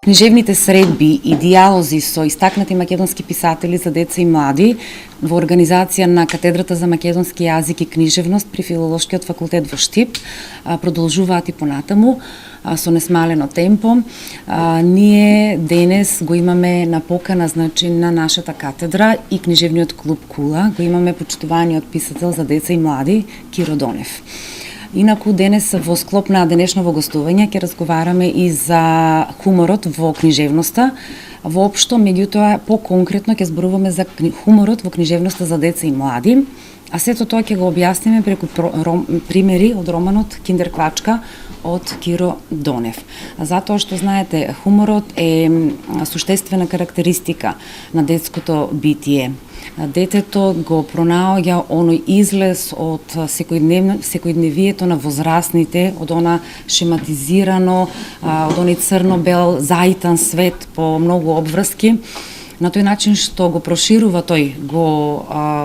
Книжевните средби и дијалози со истакнати македонски писатели за деца и млади во организација на Катедрата за македонски јазик и книжевност при Филолошкиот факултет во Штип продолжуваат и понатаму со несмалено темпо. Ние денес го имаме на покана, значи, на нашата катедра и книжевниот клуб Кула, го имаме почитуваниот писател за деца и млади Киро Донев. Инаку денес во склоп на денешново гостување ќе разговараме и за хуморот во книжевноста. Воопшто, меѓутоа, по-конкретно ќе зборуваме за хуморот во книжевноста за деца и млади, а сето тоа ќе го објасниме преку примери од романот Киндерквачка од Киро Донев. Затоа што, знаете, хуморот е суштествена карактеристика на детското битие. Детето го пронаоѓа оној излез од секојдневието на возрастните, од она шематизирано, од оној црно-бел заитан свет по многу обврски, на тој начин што го проширува тој, го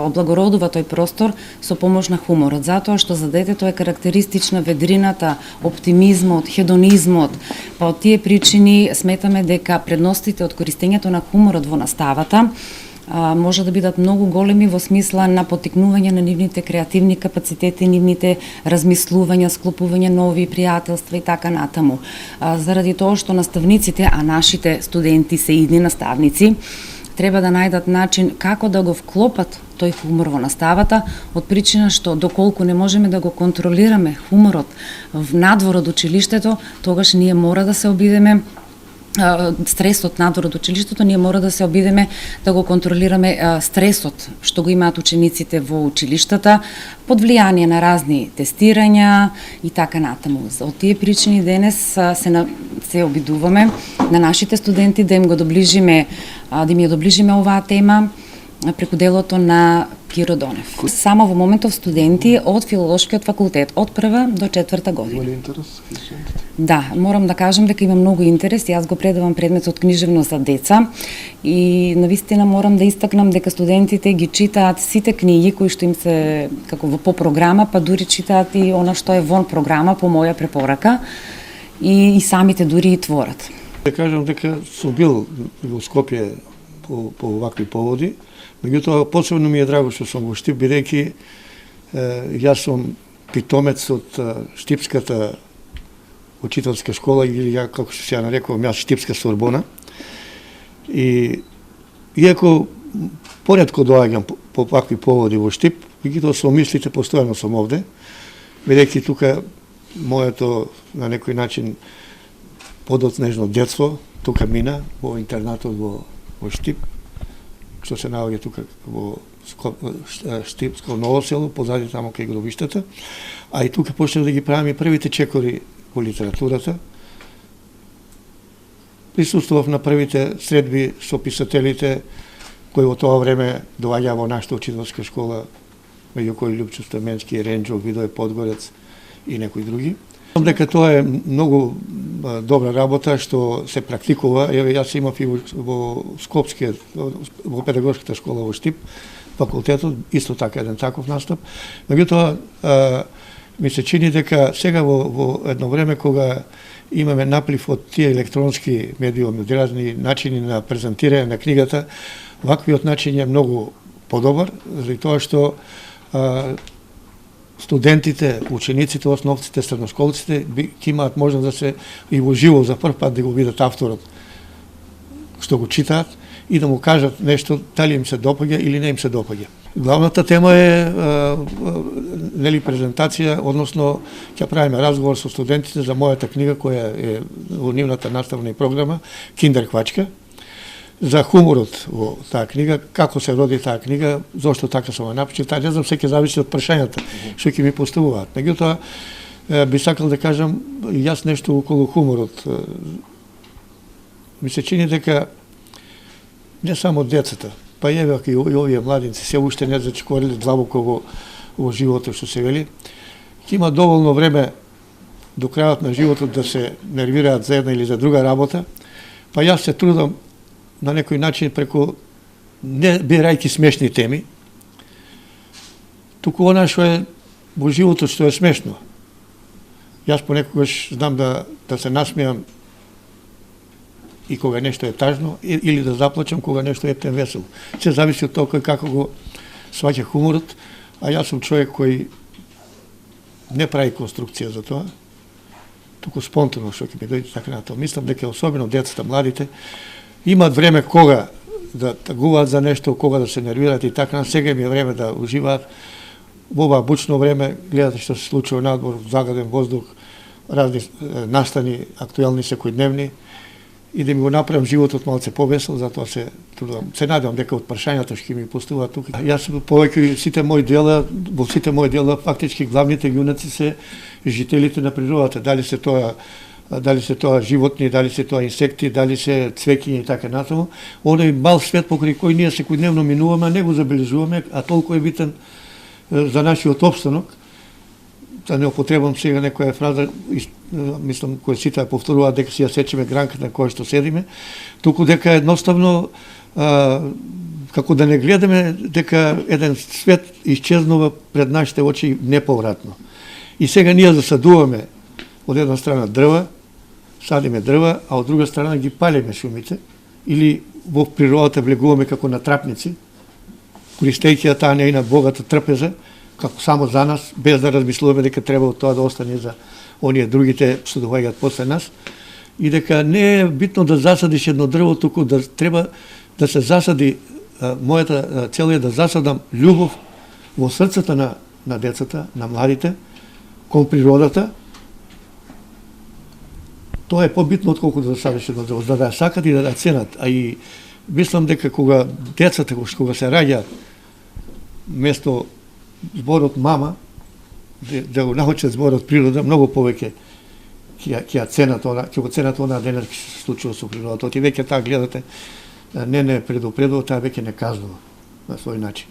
облагородува тој простор со помош на хуморот, затоа што за детето е карактеристична ведрината, оптимизмот, хедонизмот. Па од тие причини сметаме дека предностите од користењето на хуморот во наставата може да бидат многу големи во смисла на поттикнување на нивните креативни капацитети, нивните размислувања, склопување нови пријателства и така натаму. Заради тоа што наставниците, а нашите студенти се идни наставници, треба да најдат начин како да го вклопат тој хумор во наставата, од причина што доколку не можеме да го контролираме хуморот надвор од училиштето, тогаш ние мора да се обидеме стресот надвор од училиштето, ние мора да се обидеме да го контролираме стресот што го имаат учениците во училиштата под влијание на разни тестирања и така натаму. Од тие причини денес се обидуваме на нашите студенти да им ја доближиме оваа тема преку делото на Киро Донев. Само во моментов студенти од Филолошкиот факултет од 1 до 4 година. Има ли интерес? Да, морам да кажам дека има многу интерес. Јас го предавам предметот книжевност за деца и навистина морам да истакнам дека студентите ги читаат сите книги кои што им се како по програма, па дури читаат и она што е вон програма по моја препорака и самите дури и творат. Да кажам дека сум бил во Скопје по овакви поводи. Меѓутоа, посебно ми е драго што сум во Штип, бидејќи јас сум питомец од Штипската учителска школа, или ја, како што се ја нарекувам, јас Штипска Сорбона. И иако поретко доаѓам по вакви поводи во Штип, меѓутоа со мислите постојано сум овде, бидејќи тука моето на некој начин подоцнежно детство тука мина во интернатот во Штип, што се наоѓа тука во Штипско Ново село, позади тамо кај гробиштата, а и тука почнав да ги правам и првите чекори во литературата. Присуствував на првите средби со писателите кои во тоа време доаѓаа во нашата учителска школа, меѓу кои Љупчо Стаменски, Ренџо, Видој Подгорец и некои други. Дека тоа е многу добра работа што се практикува. Еве, јас имав и во Скопскиот, во педагошката школа во Штип, факултетот, исто така еден таков настап. Меѓутоа, ми се чини дека сега во едно време кога имаме наплив од тие електронски медиуми, од разни начини на презентирање на книгата, ваквиот начин е многу подобар, заради тоа што студентите, учениците, основците, средношколците ќе имаат можност да се и во живо за прв пат да го видат авторот што го читаат и да му кажат нешто дали им се допаѓа или не им се допаѓа. Главната тема е нели презентација, односно ќе правиме разговор со студентите за мојата книга која е во нивната наставна програма Киндерквачка, за хуморот во таа книга, како се роди таа книга, зошто така сум ја напишал, таа не знам, се ќе зависи од прашањата што ќе ми поставуваат. Меѓутоа, би сакал да кажам јас нешто околу хуморот. Ми се чини дека не само децата, па еве и овие младинци се уште не зачекориле длабоко во животот, што се вели, ќе има доволно време до крајот на животот да се нервираат за една или за друга работа, па јас се трудам на некој начин преку не бирајќи смешни теми, туку она што е во животот што е смешно. Јас понекогаш знам да се насмеам и кога нешто е тажно, или да заплачам кога нешто е весело. Се зависи од тоа како го сваќа хуморот, а јас сум човек кој не прави конструкција за тоа, туку спонтано што ќе ми дојде така на тоа. Мислам дека особено децата, младите, имаат време кога да тагуваат за нешто, кога да се нервираат и така. Сега им е време да уживаат. Во ова бучно време гледате што се случува надвор, загаден воздух, разни настани, актуелни секојдневни, и да ми го направам животот малце повесел, затоа се трудам. Се надевам дека од прашањата што ми постуваат тука. Јас повеќе во сите мои дела фактички главните јунаци се жителите на природата, дали се тоа животни, дали се тоа инсекти, дали се цвеќиња и така натаму. Оној мал свет покрај кој ние секојдневно минуваме, не го забележуваме, а толку е битен за нашиот опстанок. Да не употребам сега некоја фраза, мислам, која сите ја повторуваат дека си ја сечеме гранката на која што седиме, туку дека едноставно, како да не гледаме дека еден свет исчезнува пред нашите очи неповратно. И сега ние засадуваме од една страна дрва, садиме дрва, а од друга страна ги палиме шумите, или во природата влегуваме како на трапници, користејќи таа нејна богата трпеза, како само за нас, без да размислуваме дека треба тоа да остане за оние другите што доаѓаат после нас, и дека не е битно да засадиш едно дрво, туку да треба да се засади, мојата цел е да засадам љубов во срцата на децата, на младите, кон природата. Тоа е побитно отколку да засадиш едно дрво, за да ја сакат и да ја ценат. А и мислам дека кога децата, кога се раѓаат, место зборот мама, да го научат зборот природа, многу повеќе ќе го ценат она денес што се случува со природата. Оти веќе таа гледате, не предупредува, таа веќе не казнува на свој начин.